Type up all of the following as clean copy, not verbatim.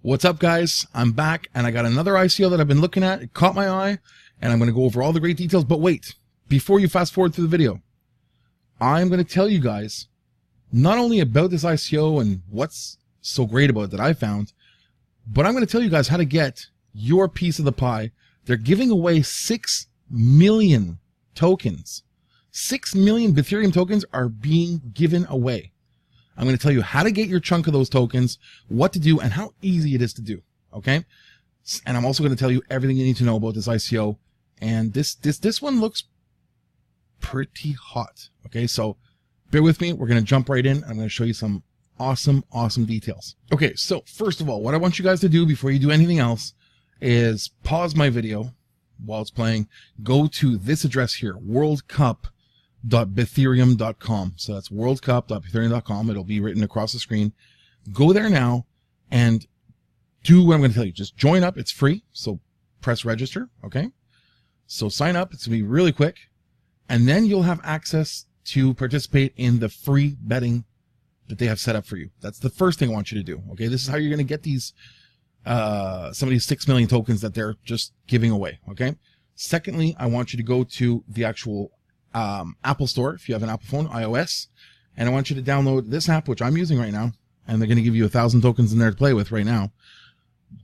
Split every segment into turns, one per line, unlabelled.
What's up, guys? I'm back, and I got another ICO that I've been looking at. It caught my eye, and I'm going to go over all the great details. But wait, before you fast forward through the video, I'm going to tell you guys not only about this ICO and what's so great about it that I found, but I'm going to tell you guys how to get your piece of the pie. They're giving away 6 million tokens. 6 million Bethereum tokens are being given away. I'm going to tell you how to get your chunk of those tokens, what to do, and how easy it is to do. Okay. And I'm also going to tell you everything you need to know about this ICO. And this one looks pretty hot. Okay. So bear with me. We're going to jump right in. I'm going to show you some awesome details. Okay. So first of all, what I want you guys to do before you do anything else is pause my video while it's playing. Go to this address here, worldcup.bethereum.com. So that's worldcup.bethereum.com. It'll be written across the screen. Go there now and do what I'm going to tell you. Just join up. It's free. So press register. Okay. So sign up. It's going to be really quick. And then you'll have access to participate in the free betting that they have set up for you. That's the first thing I want you to do. Okay. This is how you're going to get these, some of these 6 million tokens that they're just giving away. Okay. Secondly, I want you to go to the actual Apple Store if you have an Apple phone, iOS, and I want you to download this app, which I'm using right now, and they're going to give you 1,000 tokens in there to play with right now.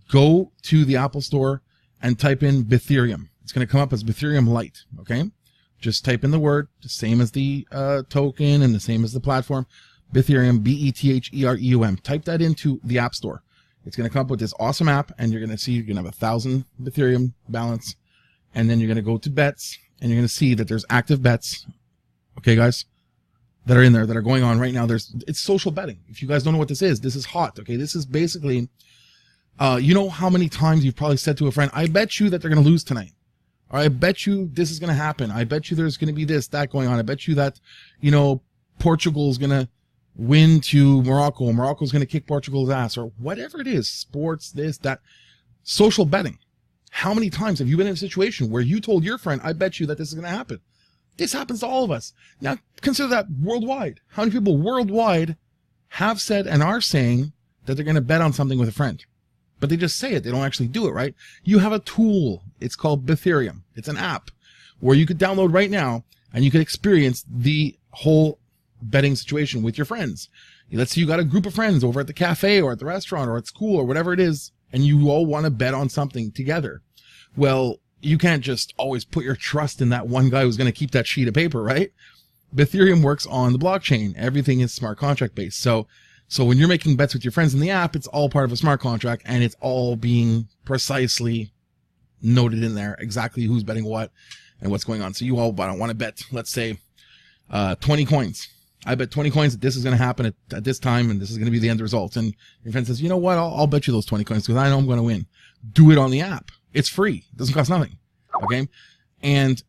Go to the Apple Store and type in Bethereum. It's going to come up as Bethereum Lite. Okay, just type in the word, the same as the token and the same as the platform, Bethereum, Bethereum. Type that into the App Store. It's going to come up with this awesome app, and you're going to see you're going to have 1,000 Bethereum balance, and then you're going to go to bets. And you're going to see that there's active bets, okay, guys, that are in there that are going on right now. It's social betting. If you guys don't know what this is hot, okay? This is basically, you know how many times you've probably said to a friend, I bet you that they're going to lose tonight. Or I bet you this is going to happen. I bet you there's going to be this, that going on. I bet you that, you know, Portugal's going to win to Morocco. Morocco's going to kick Portugal's ass, or whatever it is, sports, this, that. Social betting. How many times have you been in a situation where you told your friend, I bet you that this is going to happen? This happens to all of us. Now, consider that worldwide. How many people worldwide have said and are saying that they're going to bet on something with a friend? But they just say it. They don't actually do it, right? You have a tool. It's called Bethereum. It's an app where you could download right now and you could experience the whole betting situation with your friends. Let's say you got a group of friends over at the cafe or at the restaurant or at school or whatever it is, and you all want to bet on something together. Well, you can't just always put your trust in that one guy who's going to keep that sheet of paper, right? Bethereum works on the blockchain. Everything is smart contract based. So when you're making bets with your friends in the app, it's all part of a smart contract, and it's all being precisely noted in there, exactly who's betting what and what's going on. So you all want to bet, let's say, 20 coins. I bet 20 coins that this is going to happen at this time, and this is going to be the end result. And your friend says, you know what? I'll bet you those 20 coins because I know I'm going to win. Do it on the app. It's free. It doesn't cost nothing. Okay. And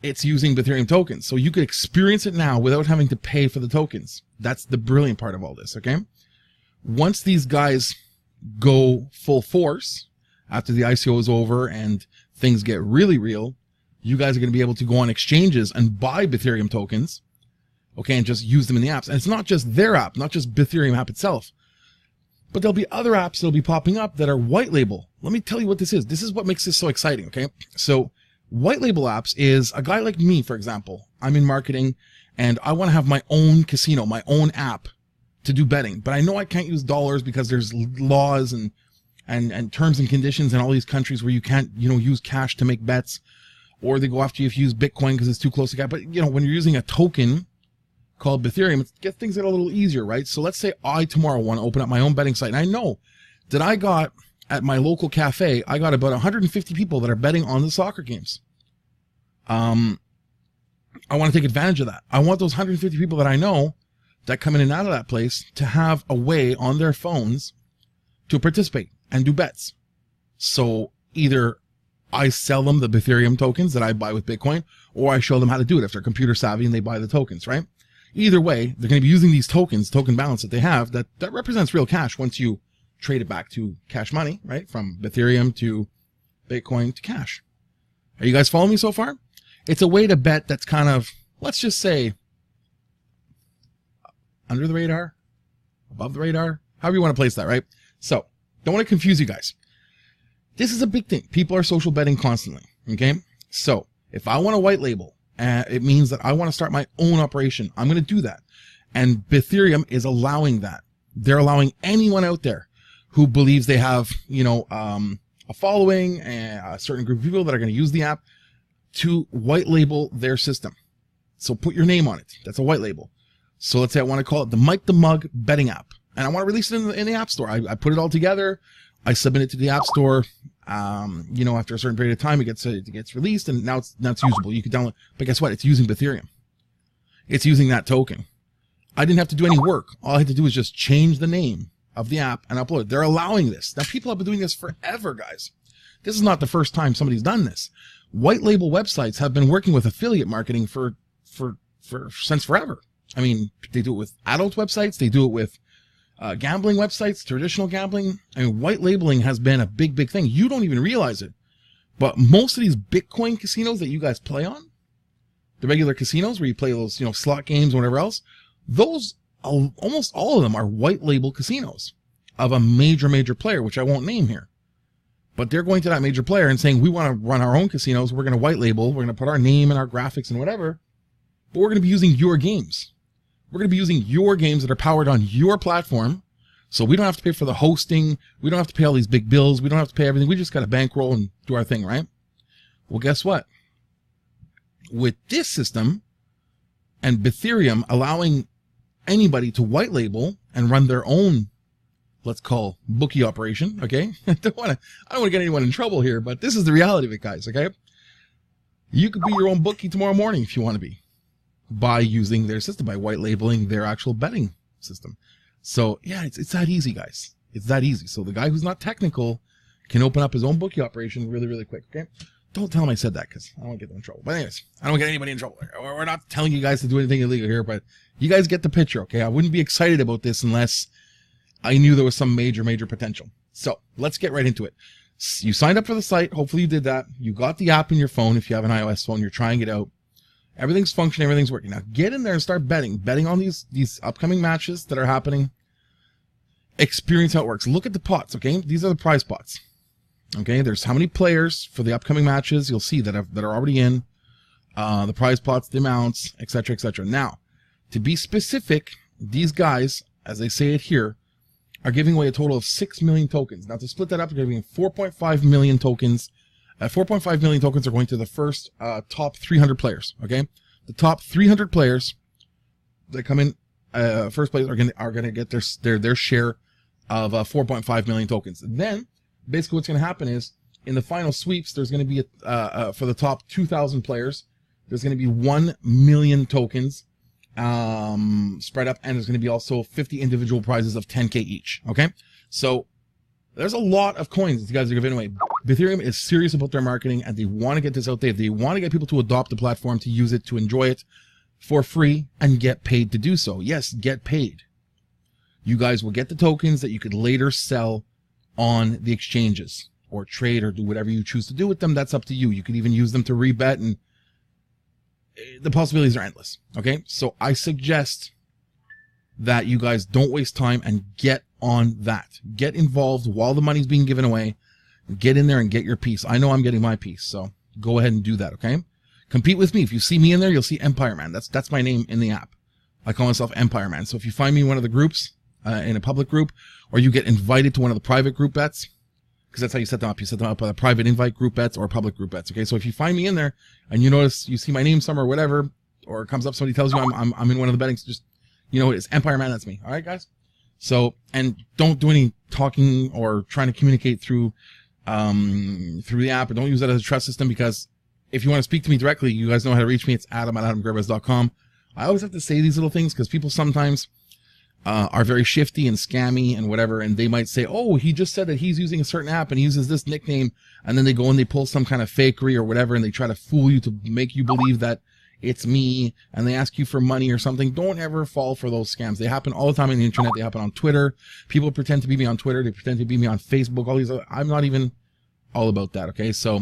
it's using Bethereum tokens. So you could experience it now without having to pay for the tokens. That's the brilliant part of all this. Okay. Once these guys go full force after the ICO is over and things get really real, you guys are going to be able to go on exchanges and buy Bethereum tokens. Okay, and just use them in the apps. And it's not just their app, not just Bethereum app itself, but there'll be other apps that'll be popping up that are white label. Let me tell you what this is. This is what makes this so exciting, okay? So white label apps is a guy like me, for example. I'm in marketing and I want to have my own casino, my own app to do betting, but I know I can't use dollars because there's laws and terms and conditions in all these countries where you can't, you know, use cash to make bets, or they go after you if you use Bitcoin because it's too close to cash. But, you know, when you're using a token called Bethereum, it gets things a little easier, right? So let's say I tomorrow want to open up my own betting site, and I know that I got at my local cafe, I got about 150 people that are betting on the soccer games. I want to take advantage of that. I want those 150 people that I know that come in and out of that place to have a way on their phones to participate and do bets. So either I sell them the Bethereum tokens that I buy with Bitcoin, or I show them how to do it if they're computer savvy and they buy the tokens, right? Either way, they're going to be using these tokens, token balance that they have, that represents real cash once you trade it back to cash money, right? From Bethereum to Bitcoin to cash. Are you guys following me so far? It's a way to bet that's kind of, let's just say, under the radar, above the radar, however you want to place that, right? So don't want to confuse you guys. This is a big thing. People are social betting constantly. Okay. So if I want to white label, it means that I want to start my own operation. I'm going to do that. And Bethereum is allowing that. They're allowing anyone out there who believes they have, a following and a certain group of people that are going to use the app to white label their system. So put your name on it. That's a white label. So let's say I want to call it the Mike the Mug betting app, and I want to release it in the App Store. I put it all together. I submit it to the App Store. After a certain period of time, it gets released, and now it's usable. You can download. But guess what? It's using Bethereum. It's using that token. I didn't have to do any work. All I had to do was just change the name of the app and upload it. They're allowing this. Now, people have been doing this forever, guys. This is not the first time somebody's done this. White label websites have been working with affiliate marketing for since forever. I mean, they do it with adult websites. They do it with gambling websites, traditional gambling. I mean, white labeling has been a big, big thing. You don't even realize it. But most of these Bitcoin casinos that you guys play on, the regular casinos where you play those, slot games or whatever else, those, almost all of them are white label casinos of a major player, which I won't name here. But they're going to that major player and saying, we want to run our own casinos. We're going to white label. We're going to put our name and our graphics and whatever. But we're going to be using your games. We're going to be using your games that are powered on your platform. So we don't have to pay for the hosting. We don't have to pay all these big bills. We don't have to pay everything. We just got to bankroll and do our thing, right? Well, guess what? With this system and Bethereum allowing anybody to white label and run their own, let's call bookie operation, okay? I don't want to get anyone in trouble here, but this is the reality of it, guys, okay? You could be your own bookie tomorrow morning if you want to be, by using their system, by white labeling their actual betting system. So yeah, it's that easy, guys. It's that easy. So the guy who's not technical can open up his own bookie operation really quick, okay? Don't tell him I said that, because I don't want to get them in trouble. But anyways, I don't get anybody in trouble. We're not telling you guys to do anything illegal here, but you guys get the picture, okay? I wouldn't be excited about this unless I knew there was some major potential. So let's get right into it. You signed up for the site. Hopefully you did that. You got the app in your phone. If you have an iOS phone, you're trying it out. Everything's functioning. Everything's working. Now get in there and start betting on these upcoming matches that are happening. Experience how it works. Look at the pots, okay? These are the prize pots. Okay, there's how many players for the upcoming matches. You'll see that are already in. The prize pots, the amounts, etc., etc. Now, to be specific, these guys, as they say it here, are giving away a total of 6 million tokens. Now, to split that up, they're giving 4.5 million tokens. 4.5 million tokens are going to the first top 300 players. Okay, the top 300 players that come in first place are going to get their share of 4.5 million tokens. And then, basically, what's going to happen is in the final sweeps, there's going to be for the top 2,000 players, there's going to be 1 million tokens spread up, and there's going to be also 50 individual prizes of 10K each. Okay, so there's a lot of coins these guys are giving away. Bethereum is serious about their marketing, and they want to get this out there. They want to get people to adopt the platform, to use it, to enjoy it for free, and get paid to do so. Yes, get paid. You guys will get the tokens that you could later sell on the exchanges or trade or do whatever you choose to do with them. That's up to you. You could even use them to rebet, and the possibilities are endless. Okay, so I suggest that you guys don't waste time and get on that. Get involved while the money's being given away. Get in there and get your piece. I know I'm getting my piece, so go ahead and do that, okay? Compete with me. If you see me in there, you'll see Empire Man. That's my name in the app. I call myself Empire Man. So if you find me in one of the groups, in a public group, or you get invited to one of the private group bets, because that's how you set them up. You set them up by the private invite group bets or public group bets, okay? So if you find me in there and you notice, you see my name somewhere or whatever, or it comes up, somebody tells you I'm in one of the betting, just, it's Empire Man, that's me. All right, guys? So, and don't do any talking or trying to communicate through the app, or don't use that as a trust system, because if you want to speak to me directly, you guys know how to reach me. It's adam@adamgerbez.com. I always have to say these little things because people sometimes are very shifty and scammy and whatever, and they might say, oh, he just said that he's using a certain app and he uses this nickname, and then they go and they pull some kind of fakery or whatever, and they try to fool you to make you believe that it's me, and they ask you for money or something. Don't ever fall for those scams. They happen all the time on the internet. They happen on Twitter. People pretend to be me on Twitter. They pretend to be me on Facebook. All these other, I'm not even all about that, okay? So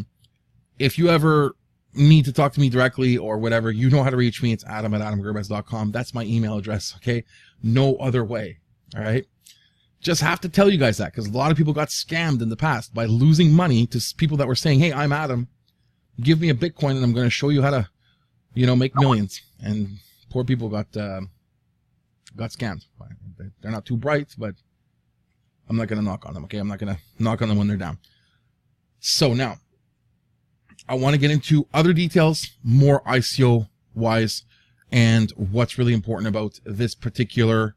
if you ever need to talk to me directly or whatever, you know how to reach me. It's adam@adamgerbez.com. That's my email address, okay? No other way, all right? Just have to tell you guys that, because a lot of people got scammed in the past by losing money to people that were saying, hey, I'm Adam, give me a Bitcoin and I'm going to show you how to, make millions. And poor people got scammed. They're not too bright, but I'm not going to knock on them, okay? I'm not going to knock on them when they're down. So now, I want to get into other details, more ICO-wise, and what's really important about this particular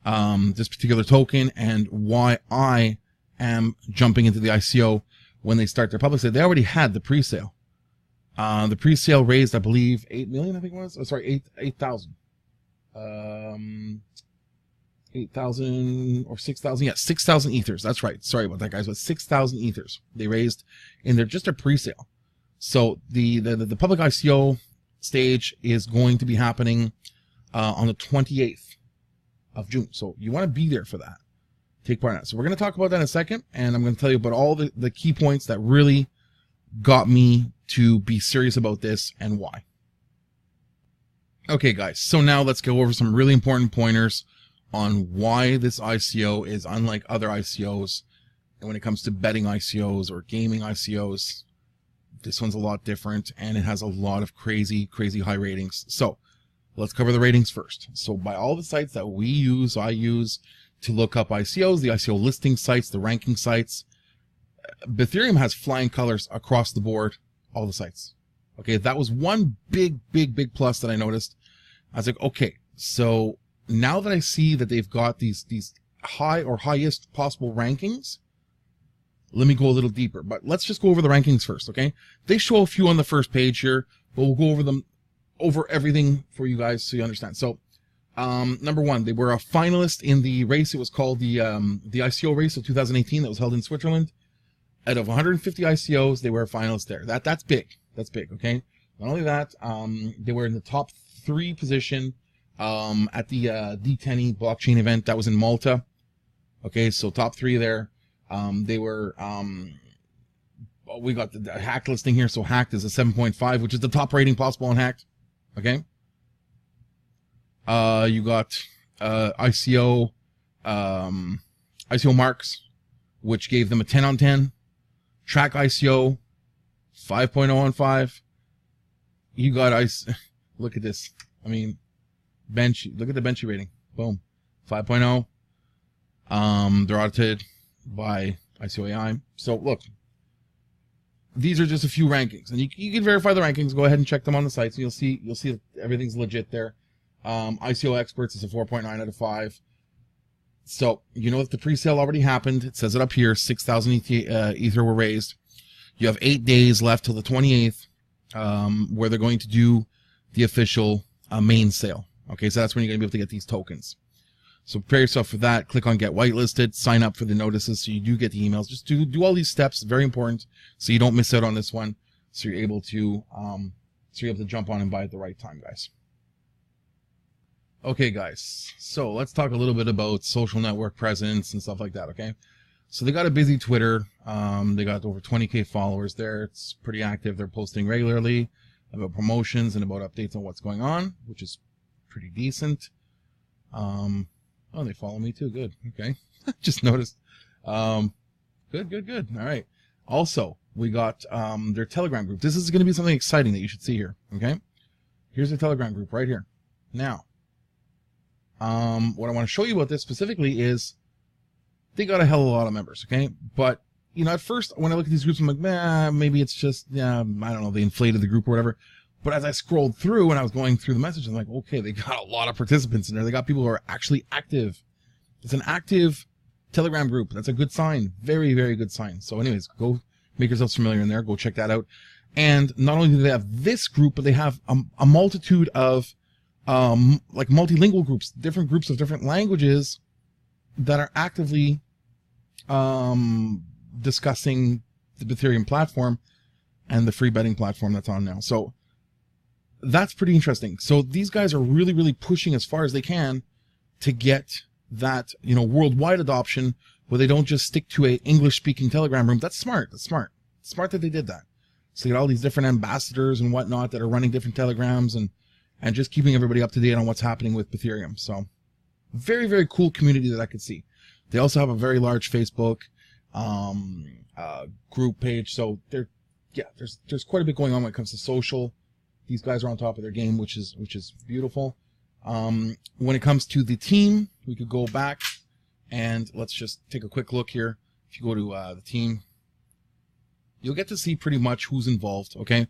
token and why I am jumping into the ICO when they start their public sale. They already had the pre-sale. The pre-sale raised, I believe, 8 million, I think it was. Oh, sorry, 8,000. 8,000 or 6,000. Yeah, 6,000 ethers. That's right. Sorry about that, guys. But 6,000 ethers they raised in their just a pre-sale. So the public ICO stage is going to be happening on the 28th of June. So you want to be there for that. Take part in that. So we're going to talk about that in a second, and I'm going to tell you about all the key points that really got me to be serious about this and why. Okay, guys. So now let's go over some really important pointers on why this ICO is unlike other ICOs. And when it comes to betting ICOs or gaming ICOs, this one's a lot different, and it has a lot of crazy high ratings. So let's cover the ratings first. So by all the sites that I use to look up ICOs, the ICO listing sites, the ranking sites, Bethereum has flying colors across the board, all the sites. Okay, that was one big plus that I noticed. I was like, okay, so now that I see that they've got these high or highest possible rankings, let me go a little deeper. But let's just go over the rankings first, okay? They show a few on the first page here, but we'll go over everything for you guys so you understand. So, number one, they were a finalist in the race. It was called the ICO race of 2018 that was held in Switzerland. Out of 150 ICOs, they were a finalist there. That's big. That's big, okay? Not only that, they were in the top 3 position at the D10E blockchain event that was in Malta. Okay, so top 3 there. They were, we got the Hacked listing here. So Hacked is a 7.5, which is the top rating possible on Hacked. Okay. You got, ICO Marks, which gave them a 10 on 10. Track ICO, 5.0 on 5. You got look at this. I mean, look at the Benchy rating. Boom. 5.0. They're audited by ICOAI. So look, these are just a few rankings, and you can verify the rankings. Go ahead and check them on the sites. You'll see that everything's legit there. ICO Experts is a 4.9 out of 5. So you know that the pre-sale already happened. It says it up here. 6,000 ether were raised. You have 8 days left till the 28th, where they're going to do the official main sale. Okay, so that's when you're going to be able to get these tokens. So prepare yourself for that. Click on Get Whitelisted. Sign up for the notices so you do get the emails. Just do all these steps. Very important, so you don't miss out on this one. So you're able to jump on and buy at the right time, guys. Okay, guys. So let's talk a little bit about social network presence and stuff like that. Okay. So they got a busy Twitter. They got over 20K followers there. It's pretty active. They're posting regularly about promotions and about updates on what's going on, which is pretty decent. Oh, they follow me too. Good. Okay. Just noticed. Good. All right. Also, we got their Telegram group. This is going to be something exciting that you should see here. Okay. Here's the Telegram group right here. Now, what I want to show you about this specifically is they got a hell of a lot of members. Okay. But, at first when I look at these groups, I'm like, maybe it's just, I don't know, they inflated the group or whatever. But as I scrolled through and I was going through the message, I'm like, okay, they got a lot of participants in there. They got people who are actually active. It's an active Telegram group. That's a good sign. Very, very good sign. So anyways, go make yourselves familiar in there. Go check that out. And not only do they have this group, but they have a multitude of like multilingual groups, different groups of different languages that are actively discussing the Bethereum platform and the free betting platform that's on now. So that's pretty interesting. So these guys are really, really pushing as far as they can to get that, worldwide adoption where they don't just stick to a English-speaking Telegram room. That's smart. That's smart. Smart that they did that. So you got all these different ambassadors and whatnot that are running different Telegrams and just keeping everybody up to date on what's happening with Bethereum. So very, very cool community that I could see. They also have a very large Facebook group page. So there's quite a bit going on when it comes to social. These guys are on top of their game, which is beautiful. When it comes to the team, we could go back and let's just take a quick look here. If you go to the team, you'll get to see pretty much who's involved. Okay,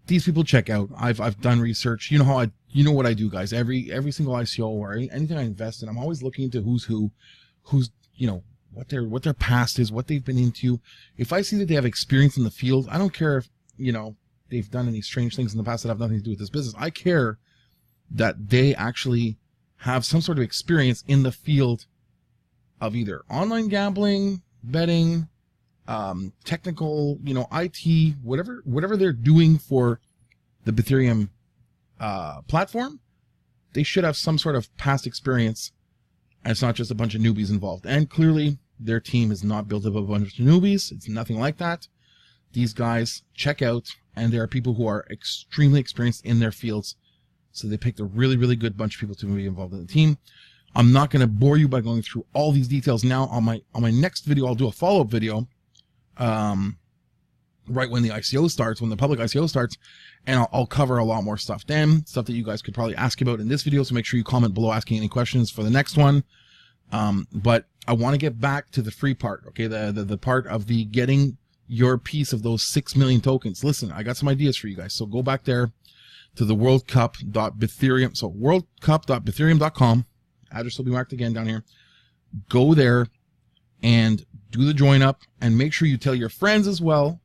these people check out. I've done research. You know what I do, guys. Every single ICO or anything I invest in, I'm always looking into who's what their past is, what they've been into. If I see that they have experience in the field, I don't care if they've done any strange things in the past that have nothing to do with this business. I care that they actually have some sort of experience in the field of either online gambling, betting, technical, IT, whatever they're doing for the Bethereum platform. They should have some sort of past experience, and it's not just a bunch of newbies involved. And clearly, their team is not built up of a bunch of newbies. It's nothing like that. These guys check out, and there are people who are extremely experienced in their fields. So they picked a really, really good bunch of people to be involved in the team. I'm not going to bore you by going through all these details now. On my next video, I'll do a follow-up video right when the ICO starts, when the public ICO starts, and I'll cover a lot more stuff then, stuff that you guys could probably ask about in this video. So make sure you comment below asking any questions for the next one. But I want to get back to the free part, okay? The part of the getting your piece of those 6 million tokens. Listen, I got some ideas for you guys. So go back there to the worldcup.bethereum. So worldcup.bethereum.com. Address will be marked again down here. Go there and do the join up, and make sure you tell your friends as well,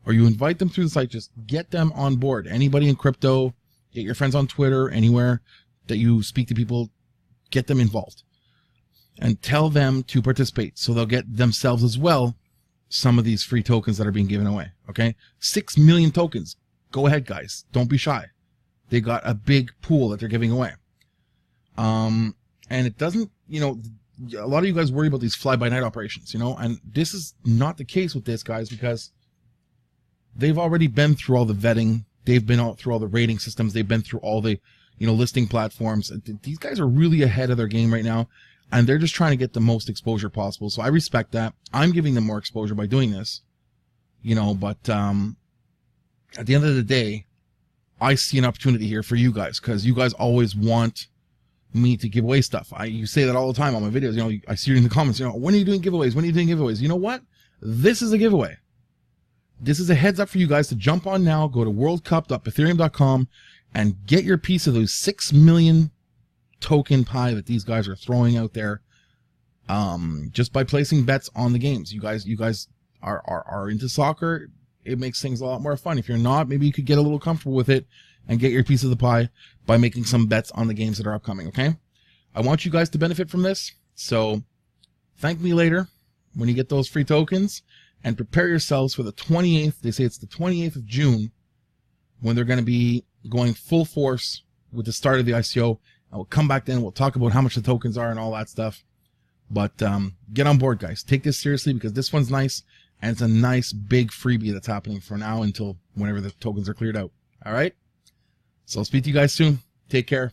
or you invite them through the site. Just get them on board. Anybody in crypto, get your friends on Twitter, anywhere that you speak to people, get them involved and tell them to participate, so they'll get themselves as well some of these free tokens that are being given away. Okay, 6 million tokens. Go ahead, guys. Don't be shy. They got a big pool that they're giving away. And it doesn't, a lot of you guys worry about these fly-by-night operations, and this is not the case with this, guys, because they've already been through all the vetting. They've been through all the rating systems. They've been through all the, listing platforms. These guys are really ahead of their game right now, and they're just trying to get the most exposure possible. So I respect that. I'm giving them more exposure by doing this, but at the end of the day, I see an opportunity here for you guys, because you guys always want me to give away stuff. You say that all the time on my videos. I see you in the comments. When are you doing giveaways? When are you doing giveaways? You know what? This is a giveaway. This is a heads up for you guys to jump on now. Go to worldcup.bethereum.com and get your piece of those 6 million token pie that these guys are throwing out there. Just by placing bets on the games. You guys are into soccer. It makes things a lot more fun. If you're not, maybe you could get a little comfortable with it and get your piece of the pie by making some bets on the games that are upcoming, okay? I want you guys to benefit from this, so thank me later when you get those free tokens, and prepare yourselves for the 28th. They say it's the 28th of June when they're going to be going full force with the start of the ICO. And we'll come back then, we'll talk about how much the tokens are and all that stuff. But get on board, guys. Take this seriously, because this one's nice, and it's a nice big freebie that's happening for now until whenever the tokens are cleared out. All right? So I'll speak to you guys soon. Take care.